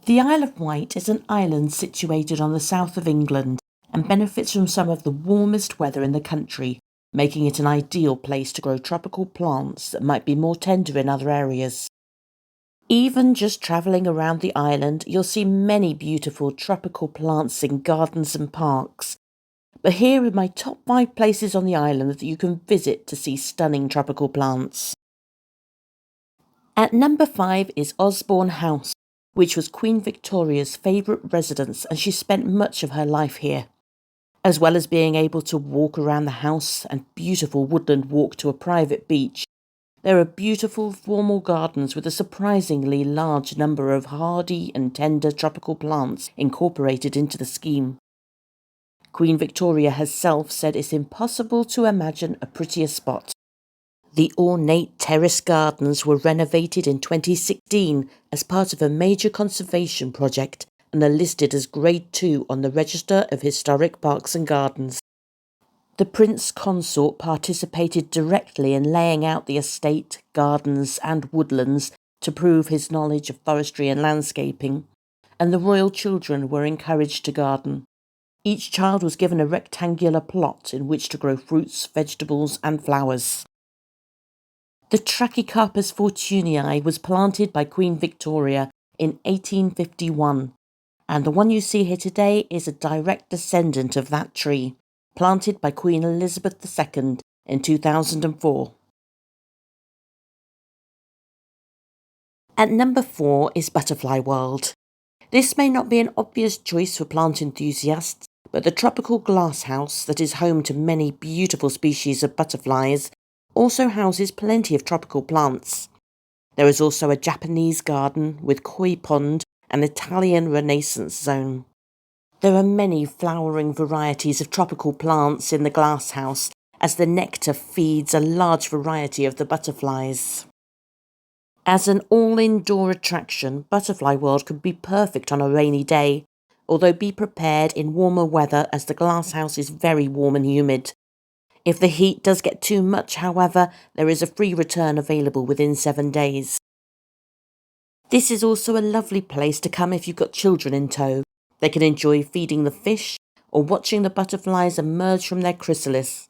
The Isle of Wight is an island situated on the south of England and benefits from some of the warmest weather in the country, making it an ideal place to grow tropical plants that might be more tender in other areas. Even just travelling around the island, you'll see many beautiful tropical plants in gardens and parks. But here are my top 5 places on the island that you can visit to see stunning tropical plants. At number 5 is Osborne House, which was Queen Victoria's favourite residence, and she spent much of her life here. As well as being able to walk around the house and beautiful woodland walk to a private beach, there are beautiful formal gardens with a surprisingly large number of hardy and tender tropical plants incorporated into the scheme. Queen Victoria herself said it's impossible to imagine a prettier spot. The ornate terrace gardens were renovated in 2016 as part of a major conservation project and are listed as Grade 2 on the Register of Historic Parks and Gardens. The Prince Consort participated directly in laying out the estate, gardens and woodlands to prove his knowledge of forestry and landscaping, and the royal children were encouraged to garden. Each child was given a rectangular plot in which to grow fruits, vegetables and flowers. The Trachycarpus fortunei was planted by Queen Victoria in 1851, and the one you see here today is a direct descendant of that tree, planted by Queen Elizabeth II in 2004. At number 4 is Butterfly World. This may not be an obvious choice for plant enthusiasts, but the tropical glasshouse that is home to many beautiful species of butterflies also houses plenty of tropical plants. There is also a Japanese garden with koi pond and Italian Renaissance zone. There are many flowering varieties of tropical plants in the glasshouse, as the nectar feeds a large variety of the butterflies. As an all-indoor attraction, Butterfly World could be perfect on a rainy day, although be prepared in warmer weather as the glasshouse is very warm and humid. If the heat does get too much, however, there is a free return available within 7 days. This is also a lovely place to come if you've got children in tow. They can enjoy feeding the fish or watching the butterflies emerge from their chrysalis.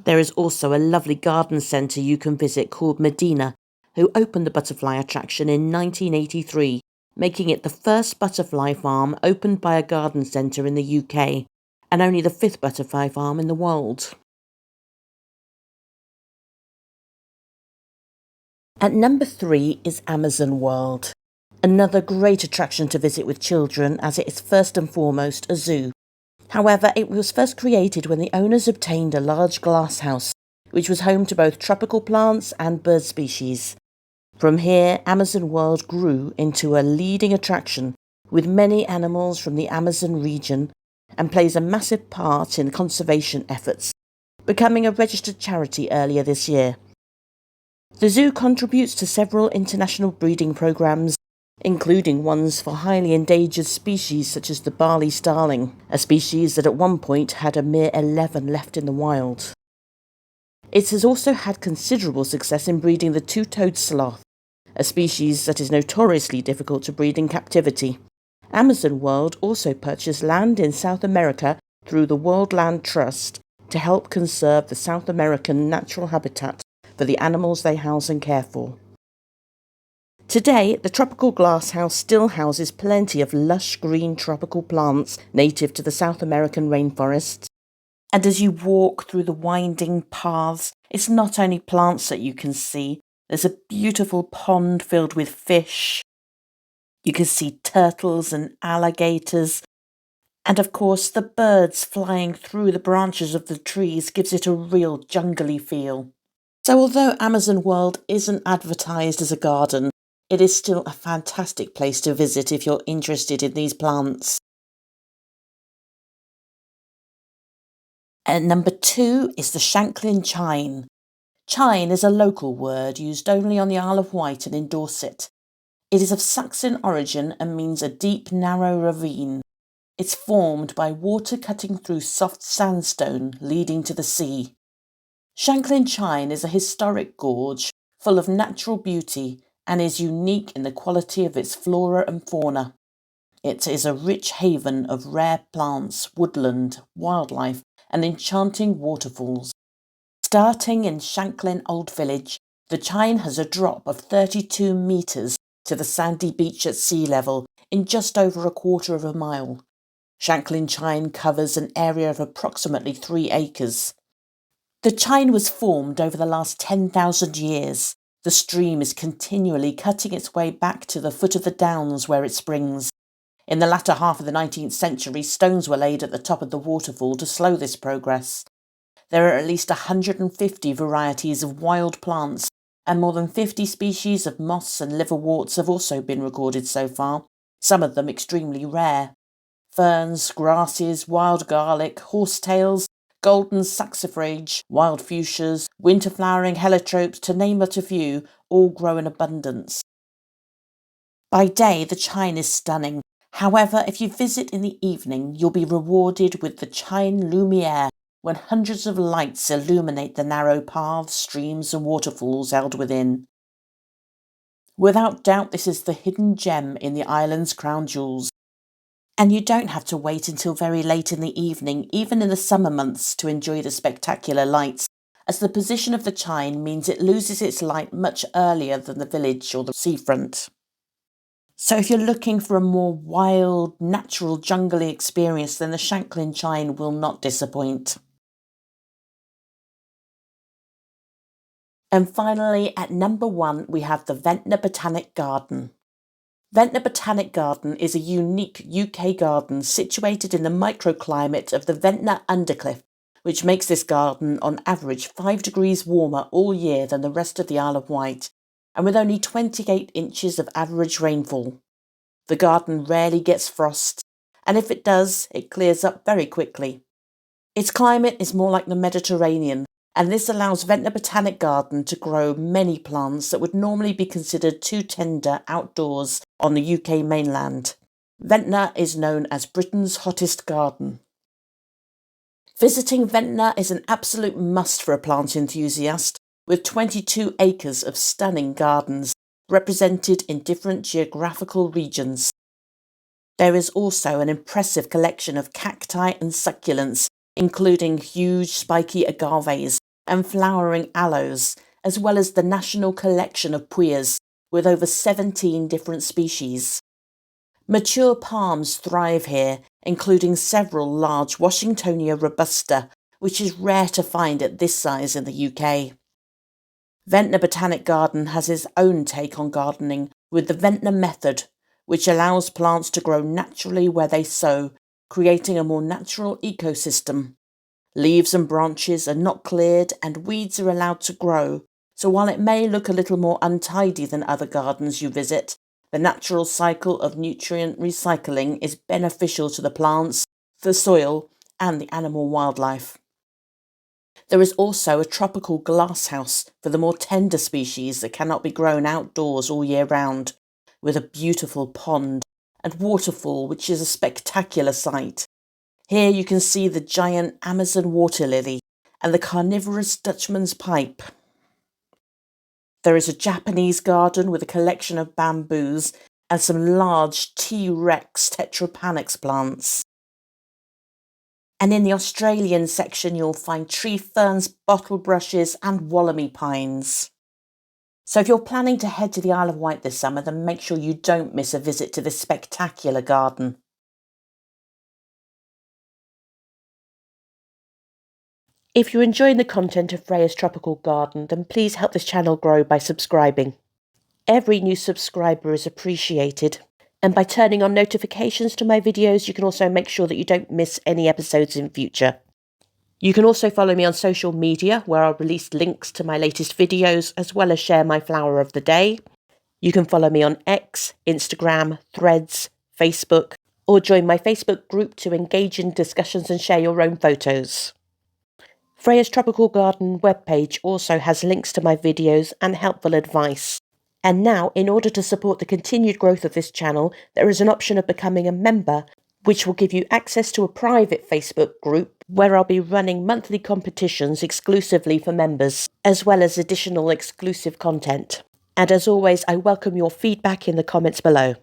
There is also a lovely garden centre you can visit called Medina, who opened the butterfly attraction in 1983, making it the first butterfly farm opened by a garden centre in the UK, and only the 5th butterfly farm in the world. At number 3 is Amazon World, another great attraction to visit with children as it is first and foremost a zoo. However, it was first created when the owners obtained a large glasshouse, which was home to both tropical plants and bird species. From here, Amazon World grew into a leading attraction with many animals from the Amazon region and plays a massive part in conservation efforts, becoming a registered charity earlier this year. The zoo contributes to several international breeding programs, including ones for highly endangered species such as the Bali starling, a species that at one point had a mere 11 left in the wild. It has also had considerable success in breeding the two-toed sloth, a species that is notoriously difficult to breed in captivity. Amazon World also purchased land in South America through the World Land Trust to help conserve the South American natural habitat for the animals they house and care for. Today, the tropical glasshouse still houses plenty of lush green tropical plants native to the South American rainforests. And as you walk through the winding paths, it's not only plants that you can see. There's a beautiful pond filled with fish. You can see turtles and alligators. And of course, the birds flying through the branches of the trees gives it a real jungly feel. So although Amazon World isn't advertised as a garden, it is still a fantastic place to visit if you're interested in these plants. And number 2 is the Shanklin Chine. Chine is a local word used only on the Isle of Wight and in Dorset. It is of Saxon origin and means a deep, narrow ravine. It's formed by water cutting through soft sandstone leading to the sea. Shanklin Chine is a historic gorge full of natural beauty and is unique in the quality of its flora and fauna. It is a rich haven of rare plants, woodland, wildlife, and enchanting waterfalls. Starting in Shanklin Old Village, the Chine has a drop of 32 metres to the sandy beach at sea level in just over a quarter of a mile. Shanklin Chine covers an area of approximately 3 acres. The Chine was formed over the last 10,000 years. The stream is continually cutting its way back to the foot of the downs where it springs. In the latter half of the 19th century, stones were laid at the top of the waterfall to slow this progress. There are at least 150 varieties of wild plants, and more than 50 species of moss and liverworts have also been recorded so far, some of them extremely rare. Ferns, grasses, wild garlic, horsetails, golden saxifrage, wild fuchsias, winter-flowering heliotropes, to name but a few, all grow in abundance. By day, the Chine is stunning. However, if you visit in the evening, you'll be rewarded with the Chine Lumiere, when hundreds of lights illuminate the narrow paths, streams and waterfalls held within. Without doubt, this is the hidden gem in the island's crown jewels. And you don't have to wait until very late in the evening, even in the summer months, to enjoy the spectacular lights, as the position of the Chine means it loses its light much earlier than the village or the seafront. So if you're looking for a more wild, natural, jungly experience, then the Shanklin Chine will not disappoint. And finally, at number 1, we have the Ventner Botanic Garden. Ventner Botanic Garden is a unique UK garden situated in the microclimate of the Ventner Undercliff, which makes this garden on average 5 degrees warmer all year than the rest of the Isle of Wight, and with only 28 inches of average rainfall. The garden rarely gets frost, and if it does, it clears up very quickly. Its climate is more like the Mediterranean, and this allows Ventner Botanic Garden to grow many plants that would normally be considered too tender outdoors on the UK mainland. Ventner is known as Britain's hottest garden. Visiting Ventner is an absolute must for a plant enthusiast, with 22 acres of stunning gardens represented in different geographical regions. There is also an impressive collection of cacti and succulents, including huge spiky agaves and flowering aloes, as well as the national collection of puyas, with over 17 different species. Mature palms thrive here, including several large Washingtonia robusta, which is rare to find at this size in the UK. Ventner Botanic Garden has its own take on gardening with the Ventner method, which allows plants to grow naturally where they sow, creating a more natural ecosystem. Leaves and branches are not cleared and weeds are allowed to grow, so while it may look a little more untidy than other gardens you visit, the natural cycle of nutrient recycling is beneficial to the plants, the soil, and the animal wildlife. There is also a tropical glasshouse for the more tender species that cannot be grown outdoors all year round, with a beautiful pond and waterfall which is a spectacular sight. Here you can see the giant Amazon water lily and the carnivorous Dutchman's pipe. There is a Japanese garden with a collection of bamboos and some large T-Rex tetrapanax plants. And in the Australian section you'll find tree ferns, bottle brushes and Wollemi pines. So if you're planning to head to the Isle of Wight this summer, then make sure you don't miss a visit to this spectacular garden. If you're enjoying the content of Freya's Tropical Garden, then please help this channel grow by subscribing. Every new subscriber is appreciated, and by turning on notifications to my videos, you can also make sure that you don't miss any episodes in future. You can also follow me on social media, where I'll release links to my latest videos, as well as share my flower of the day. You can follow me on X, Instagram, Threads, Facebook, or join my Facebook group to engage in discussions and share your own photos. Freya's Tropical Garden webpage also has links to my videos and helpful advice. And now, in order to support the continued growth of this channel, there is an option of becoming a member, which will give you access to a private Facebook group where I'll be running monthly competitions exclusively for members, as well as additional exclusive content. And as always, I welcome your feedback in the comments below.